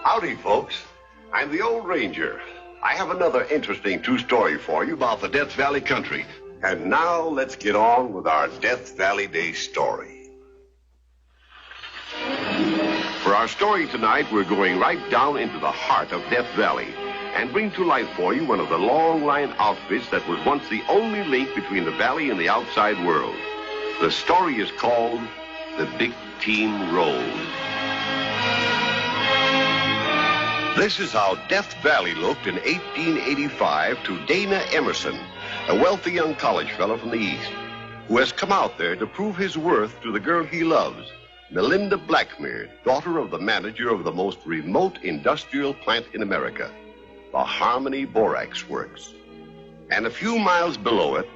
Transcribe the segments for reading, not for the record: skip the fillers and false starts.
Howdy, folks. I'm the old ranger. I have another interesting true story for you about the Death Valley country. And now let's get on with our Death Valley Day story. For our story tonight, we're going right down into the heart of Death Valley and bring to life for you one of the long-line outfits that was once the only link between the valley and the outside world. The story is called The Big Team Road. This is how Death Valley looked in 1885 to Dana Emerson, a wealthy young college fellow from the East, who has come out there to prove his worth to the girl he loves, Melinda Blackmere, daughter of the manager of the most remote industrial plant in America, the Harmony Borax Works. And a few miles below it,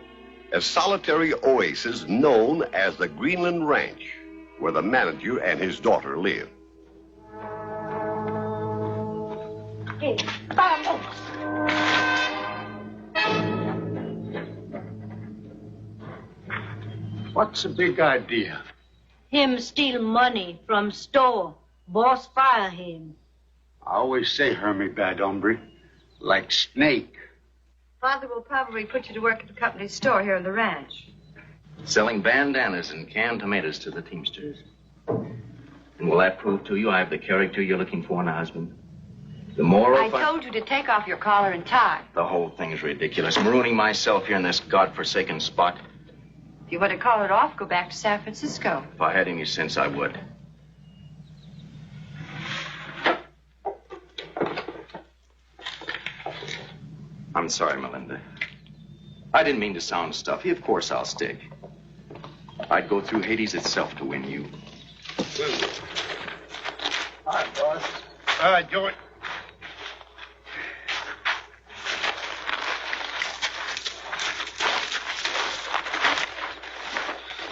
a solitary oasis known as the Greenland Ranch, where the manager and his daughter live. Hey, vamos. What's the big idea? Him steal money from store. Boss fire him. I always say, Hermie, bad hombre, like snake. Father will probably put you to work at the company's store here on the ranch. Selling bandanas and canned tomatoes to the teamsters. And will that prove to you I have the character you're looking for in a husband? The moral... I told you to take off your collar and tie. The whole thing is ridiculous. I'm ruining myself here in this godforsaken spot. If you want to call it off, go back to San Francisco. If I had any sense, I would. I'm sorry, Melinda. I didn't mean to sound stuffy. Of course I'll stick. I'd go through Hades itself to win you. Hi, boss. All right, George.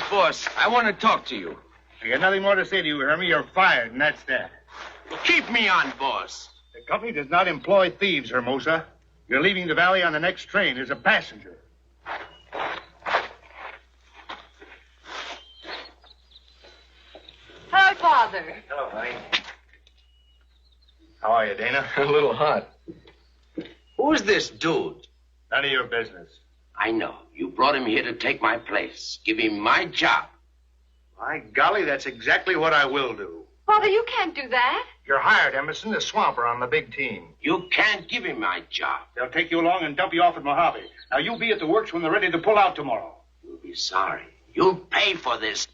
Boss, I want to talk to you. I got nothing more to say to you, Hermie. You're fired, and that's that. Keep me on, boss. The company does not employ thieves, Hermosa. You're leaving the valley on the next train as a passenger. Hello, Father. Hello, honey. How are you, Dana? A little hot. Who's this dude? None of your business. I know. You brought him here to take my place. Give him my job. My golly, that's exactly what I will do. Father, you can't do that. You're hired, Emerson, the swamper on the big team. You can't give him my job. They'll take you along and dump you off at Mojave. Now, you'll be at the works when they're ready to pull out tomorrow. You'll be sorry. You'll pay for this.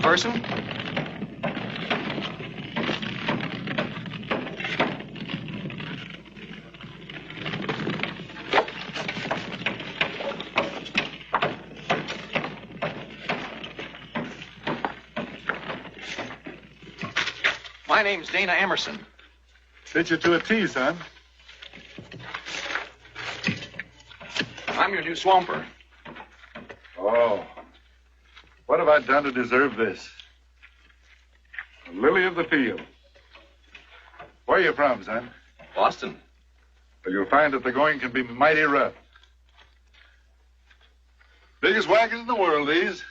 Person? My name's Dana Emerson. Fit you to a T, son. I'm your new swamper. Oh. What have I done to deserve this? A lily of the field. Where are you from, son? Boston. Well, you'll find that the going can be mighty rough. Biggest wagons in the world, these.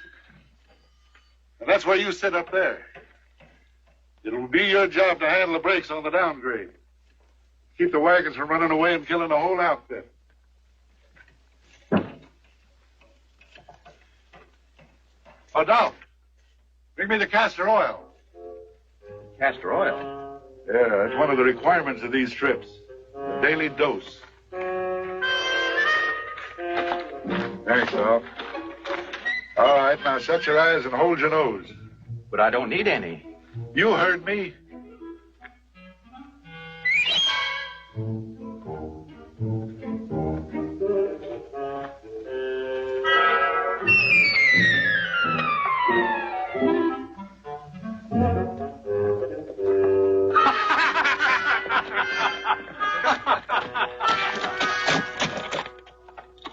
And that's where you sit up there. It'll be your job to handle the brakes on the downgrade. Keep the wagons from running away and killing the whole outfit. Oh, Dolph, bring me the castor oil. Castor oil? Yeah, that's one of the requirements of these trips. A daily dose. Thanks, Dolph. All right, now shut your eyes and hold your nose. But I don't need any. You heard me.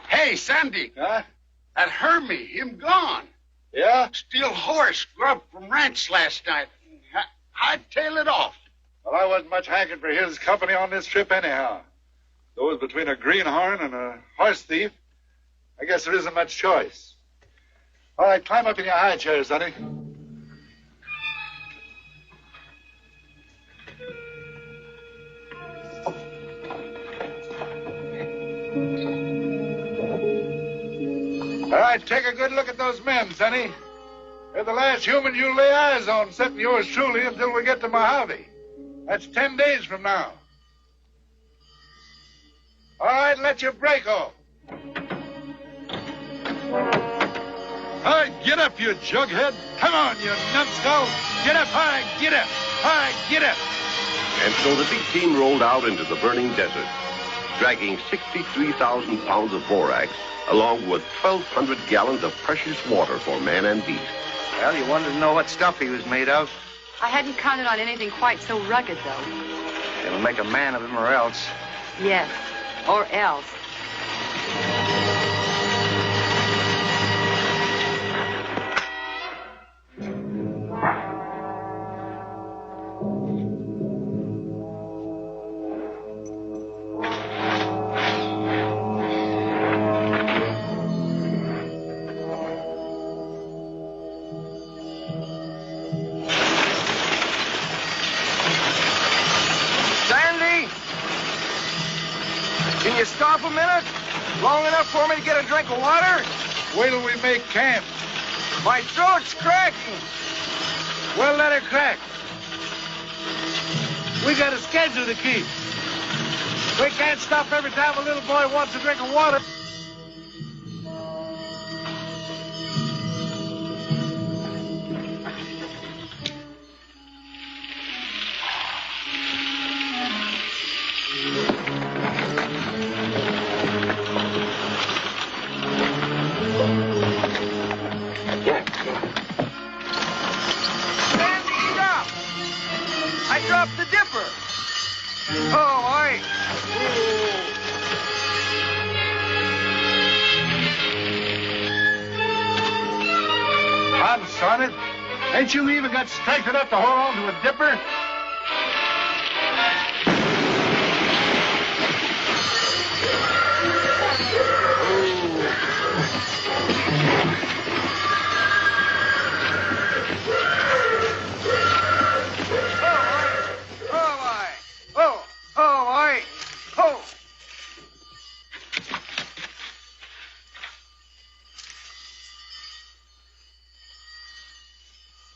Hey, Sandy. Huh? That Hermie, him gone. Yeah? Steal horse, grub from ranch last night. I'd tail it off. Well, I wasn't much hankering for his company on this trip anyhow. Though it's between a greenhorn and a horse thief, I guess there isn't much choice. All right, climb up in your high chair, Sonny. All right, take a good look at those men, Sonny. They're the last human you'll lay eyes on, except yours truly, until we get to Mojave. That's 10 days from now. All right, let your break off. All right, get up, you jughead. Come on, you numbskull. Get up, high, get up. High, get up. And so the big team rolled out into the burning desert, dragging 63,000 pounds of borax, along with 1,200 gallons of precious water for man and beast. Well, you wanted to know what stuff he was made of. I hadn't counted on anything quite so rugged, though. It'll make a man of him or else. Yes, or else. Can you stop a minute? Long enough for me to get a drink of water? Wait till we make camp. My throat's cracking. Well, let it crack. We got a schedule to keep. We can't stop every time a little boy wants a drink of water. I dropped the dipper. Oh, I. Doggone it. Ain't you even got strength enough to hold on to a dipper?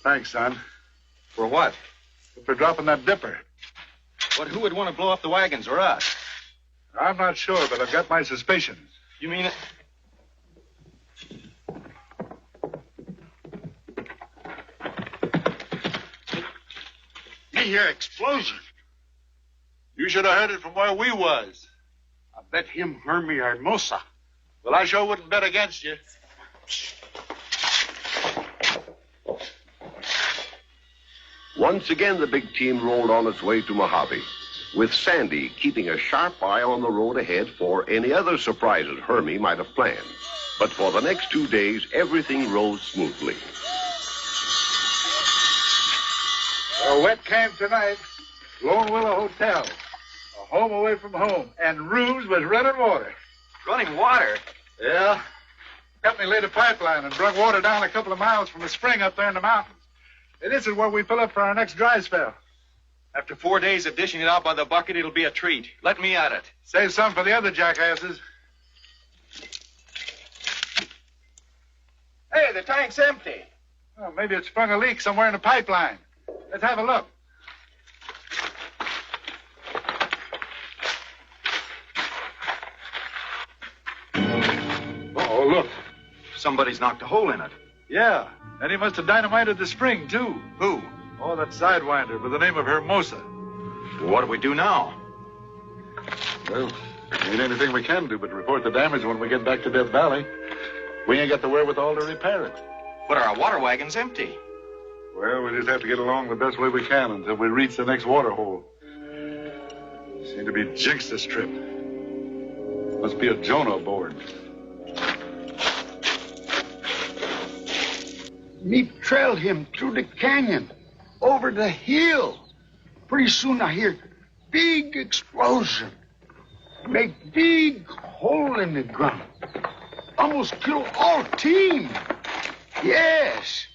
Thanks, son. For what? For dropping that dipper. What, who would want to blow up the wagons or us? I'm not sure, but I've got my suspicions. You mean it? You hear explosion. You should have heard it from where we was. I bet him Hermie Hermosa. Well, I sure wouldn't bet against you. Once again, the big team rolled on its way to Mojave, with Sandy keeping a sharp eye on the road ahead for any other surprises Hermie might have planned. But for the next 2 days, everything rolled smoothly. A wet camp tonight, Lone Willow Hotel, a home away from home, and rooms with running water. Running water? Yeah. Company laid a pipeline and brought water down a couple of miles from a spring up there in the mountains. And this is where we fill up for our next dry spell. After 4 days of dishing it out by the bucket, it'll be a treat. Let me at it. Save some for the other jackasses. Hey, the tank's empty. Well, maybe it sprung a leak somewhere in the pipeline. Let's have a look. Oh, look. Somebody's knocked a hole in it. Yeah. And he must have dynamited the spring, too. Who? Oh, that sidewinder by the name of Hermosa. What do we do now? Well, there ain't anything we can do but report the damage when we get back to Death Valley. We ain't got the wherewithal to repair it. But our water wagon's empty. Well, we just have to get along the best way we can until we reach the next water hole. Seem to be jinxed this trip. Must be a Jonah aboard. Me trailed him through the canyon, over the hill. Pretty soon I hear big explosion. Make big hole in the ground. Almost kill all team. Yes.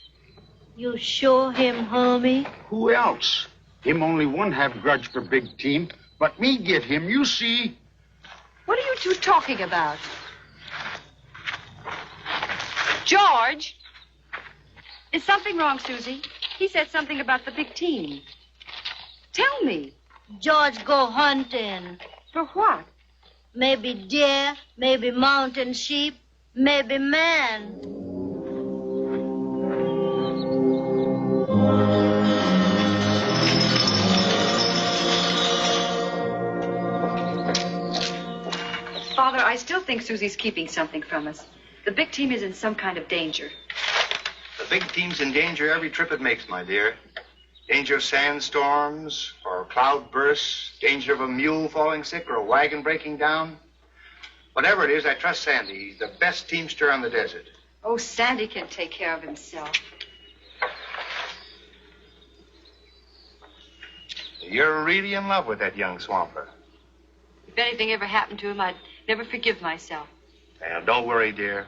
You sure him, homie? Who else? Him only one have grudge for big team, but me get him, you see. What are you two talking about? George? Is something wrong, Susie? He said something about the big team. Tell me. George go hunting. For what? Maybe deer, maybe mountain sheep, maybe man. Father, I still think Susie's keeping something from us. The big team is in some kind of danger. The big team's in danger every trip it makes, my dear. Danger of sandstorms or cloud bursts, danger of a mule falling sick or a wagon breaking down. Whatever it is, I trust Sandy. He's the best teamster on the desert. Oh, Sandy can take care of himself. You're really in love with that young swamper. If anything ever happened to him, I'd never forgive myself. Well, don't worry, dear.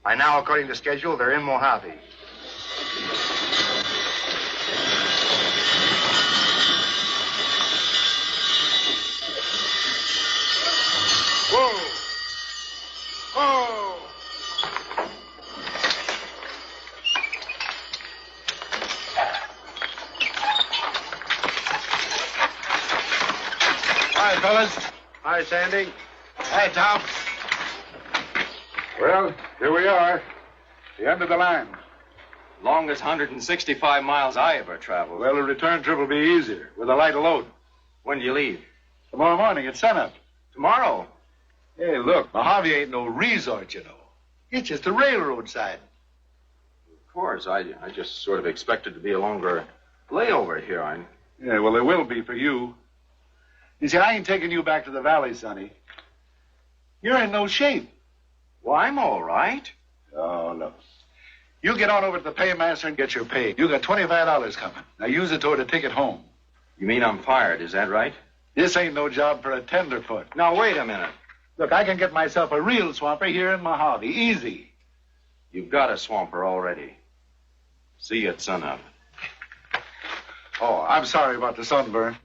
By now, according to schedule, they're in Mojave. Whoa! Oh! Hi, fellas. Hi, Sandy. Hi, Tom. Well, here we are. The end of the line. Longest 165 miles I ever traveled. Well, the return trip will be easier with a lighter load. When do you leave? Tomorrow morning at sunup. Tomorrow. Hey, look, Mojave ain't no resort, you know. It's just a railroad side. Of course, I just sort of expected to be a longer layover here. Yeah, well, there will be for you. You see, I ain't taking you back to the valley, Sonny. You're in no shape. Well, I'm all right. Oh, no. You get on over to the paymaster and get your pay. You got $25 coming. Now use it toward a ticket home. You mean I'm fired, is that right? This ain't no job for a tenderfoot. Now, wait a minute. Look, I can get myself a real swamper here in Mojave. Easy. You've got a swamper already. See you at sunup. Oh, I'm sorry about the sunburn.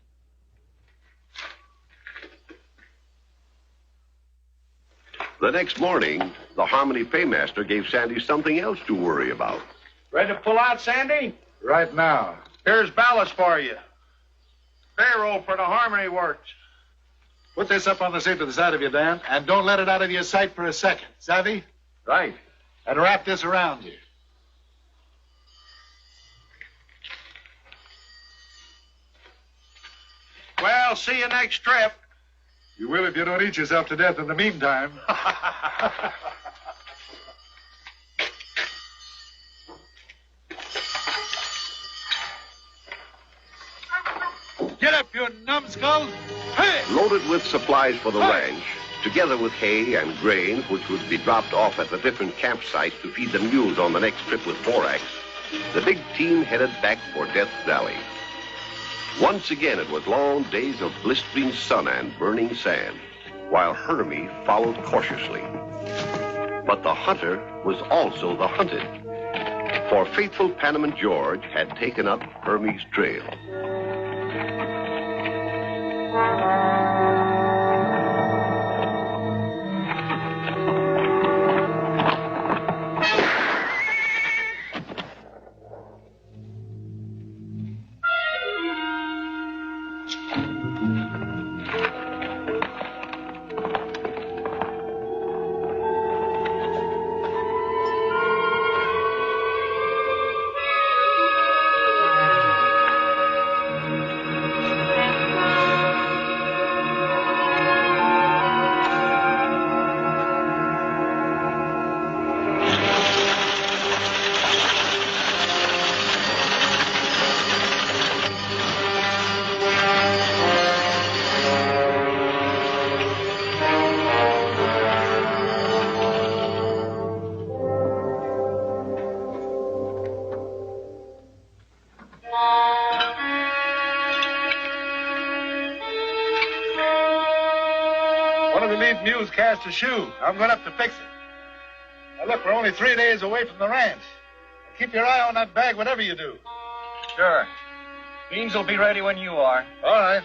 The next morning, the Harmony paymaster gave Sandy something else to worry about. Ready to pull out, Sandy? Right now. Here's ballast for you. Payroll for the Harmony Works. Put this up on the safe to the side of you, Dan, and don't let it out of your sight for a second. Savvy? Right. And wrap this around you. Well, see you next trip. You will if you don't eat yourself to death in the meantime. Get up, you numbskull! Hey! Loaded with supplies for the ranch, together with hay and grains which would be dropped off at the different campsites to feed the mules on the next trip with Borax, the big team headed back for Death Valley. Once again, it was long days of blistering sun and burning sand, while Hermie followed cautiously. But the hunter was also the hunted, for faithful Panamint George had taken up Hermie's trail. mule's cast a shoe. I'm going up to fix it. Now, look, we're only 3 days away from the ranch. Keep your eye on that bag, whatever you do. Sure. Beans will be ready when you are. All right.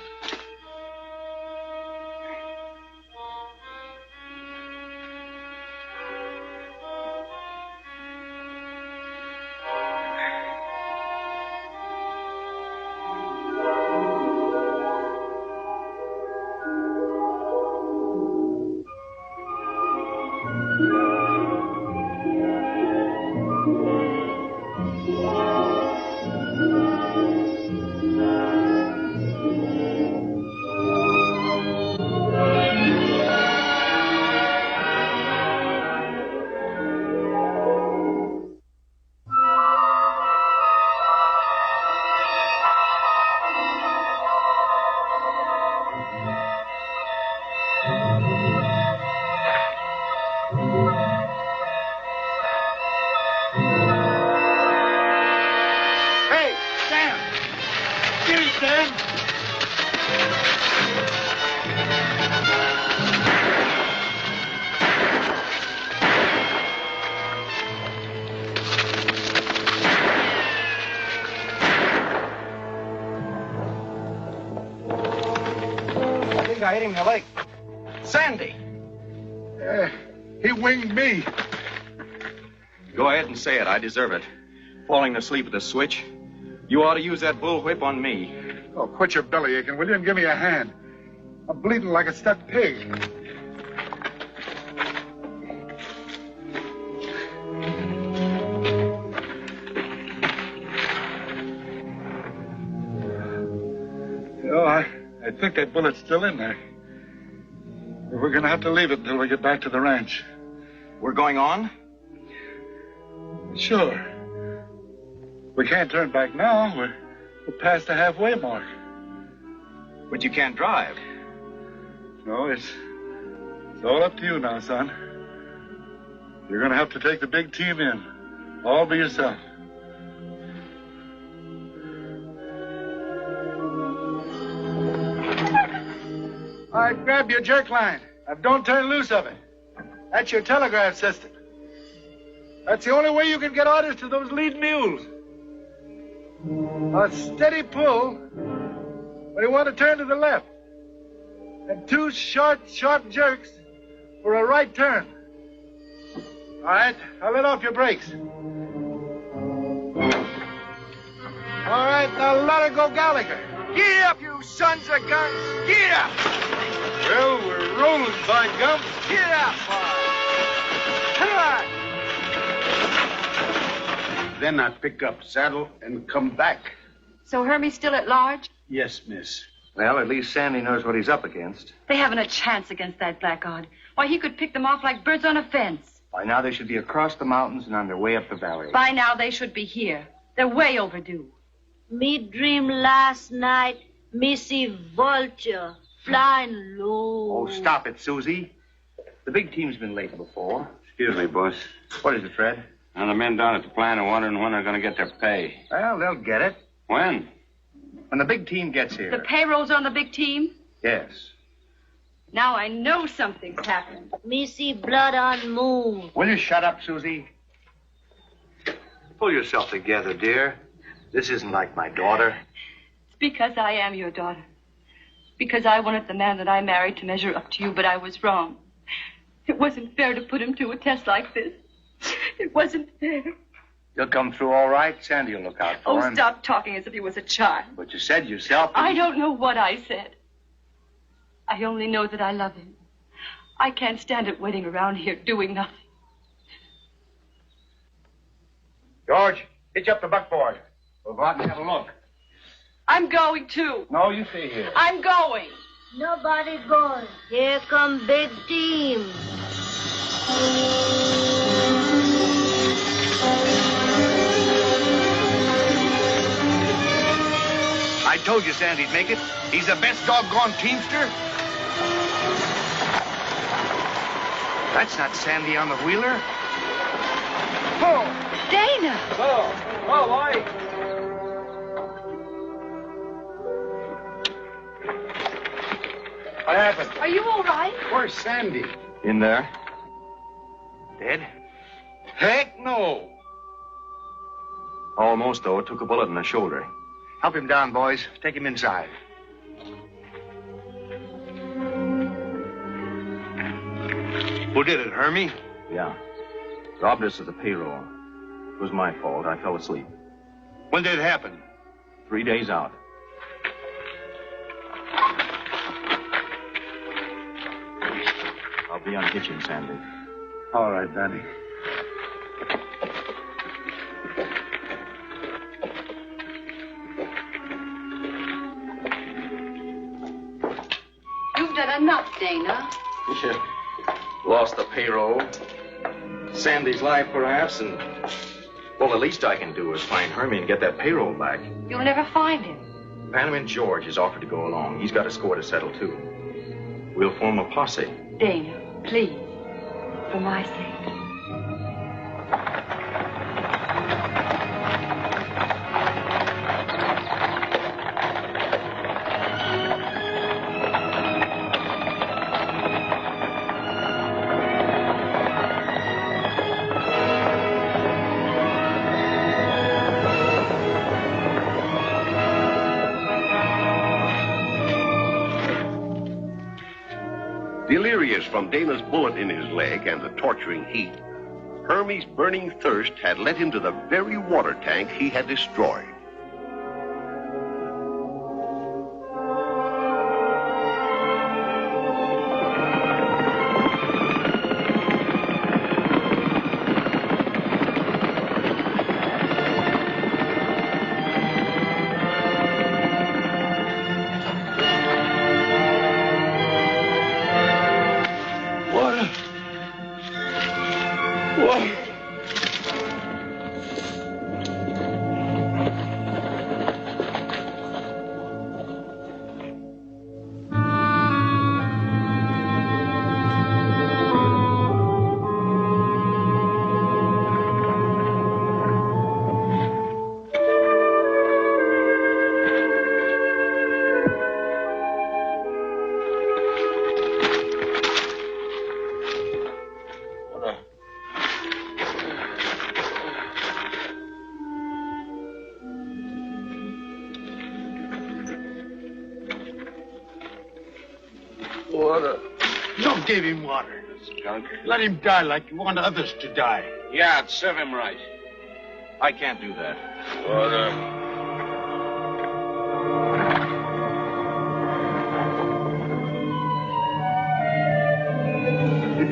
I hit him in the leg. Sandy! He winged me. Go ahead and say it. I deserve it. Falling asleep at the switch. You ought to use that bullwhip on me. Oh, quit your belly aching, will you, and give me a hand. I'm bleeding like a stuck pig. Oh, I think that bullet's still in there. We're going to have to leave it until we get back to the ranch. We're going on? Sure. We can't turn back now. We're past the halfway mark. But you can't drive. No, it's all up to you now, son. You're going to have to take the big team in. All by yourself. All right, grab your jerk line. Now, don't turn loose of it. That's your telegraph system. That's the only way you can get orders to those lead mules. A steady pull when you want to turn to the left. And 2 short, sharp jerks for a right turn. All right, I'll let off your brakes. All right, now let her go, Gallagher. Get up, you sons of guns! Get up! Well, we're rolling, by gum. Get up, boy! Come on! Then I pick up saddle and come back. So Hermie's still at large? Yes, miss. Well, at least Sandy knows what he's up against. They haven't a chance against that blackguard. Why, he could pick them off like birds on a fence. By now, they should be across the mountains and on their way up the valley. By now, they should be here. They're way overdue. Me dream last night, me see vulture flying low. Oh, stop it, Susie. The big team's been late before. Excuse me, boss. What is it, Fred? Now, the men down at the plant are wondering when they're going to get their pay. Well, they'll get it. When? When the big team gets here. The payroll's on the big team? Yes. Now I know something's happened. Me see blood on moon. Will you shut up, Susie? Pull yourself together, dear. This isn't like my daughter. It's because I am your daughter. Because I wanted the man that I married to measure up to you, but I was wrong. It wasn't fair to put him to a test like this. It wasn't fair. He'll come through all right. Sandy will look out for him. Oh, stop talking as if he was a child. But you said yourself... I don't know what I said. I only know that I love him. I can't stand it waiting around here doing nothing. George, hitch up the buckboard. We'll go out and have a look. I'm going too. No, you stay here. I'm going. Nobody going. Here come big team. I told you Sandy'd make it. He's the best doggone teamster. That's not Sandy on the wheeler. Oh! Dana! Oh, boy. What happened? Are you all right? Where's Sandy? In there. Dead? Heck no. Almost, though. Took a bullet in the shoulder. Help him down, boys. Take him inside. Who did it, Hermie? Yeah. Robbed us of the payroll. It was my fault. I fell asleep. When did it happen? 3 days out. I'll be unhitching, Sandy. All right, Danny. You've done enough, Dana. Yeah. Lost the payroll. Sandy's life, perhaps, and... Well, the least I can do is find Hermie and get that payroll back. You'll never find him. Panamint George has offered to go along. He's got a score to settle, too. We'll form a posse. Dana, please. For my sake. Delirious from Dana's bullet in his leg and the torturing heat, Hermie's burning thirst had led him to the very water tank he had destroyed. Water. Don't give him water. Skunk. Let him die like you want others to die. Yeah, it'd serve him right. I can't do that. Water.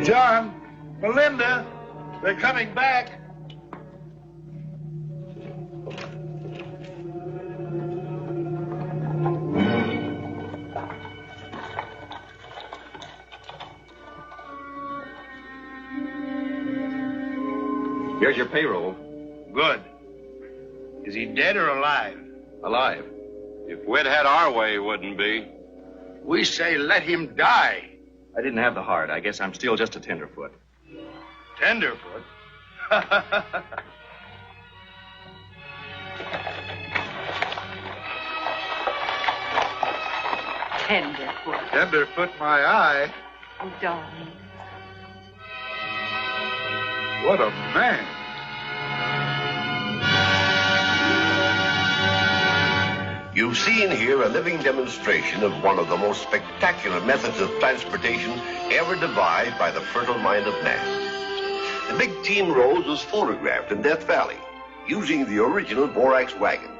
John, Melinda, they're coming back. Here's your payroll. Good. Is he dead or alive? Alive. If we'd had our way, he wouldn't be. We say let him die. I didn't have the heart. I guess I'm still just a tenderfoot. Tenderfoot? Tenderfoot. Tenderfoot my eye. Oh, darling. What a man. You've seen here a living demonstration of one of the most spectacular methods of transportation ever devised by the fertile mind of man. The big team Rose was photographed in Death Valley using the original borax wagon.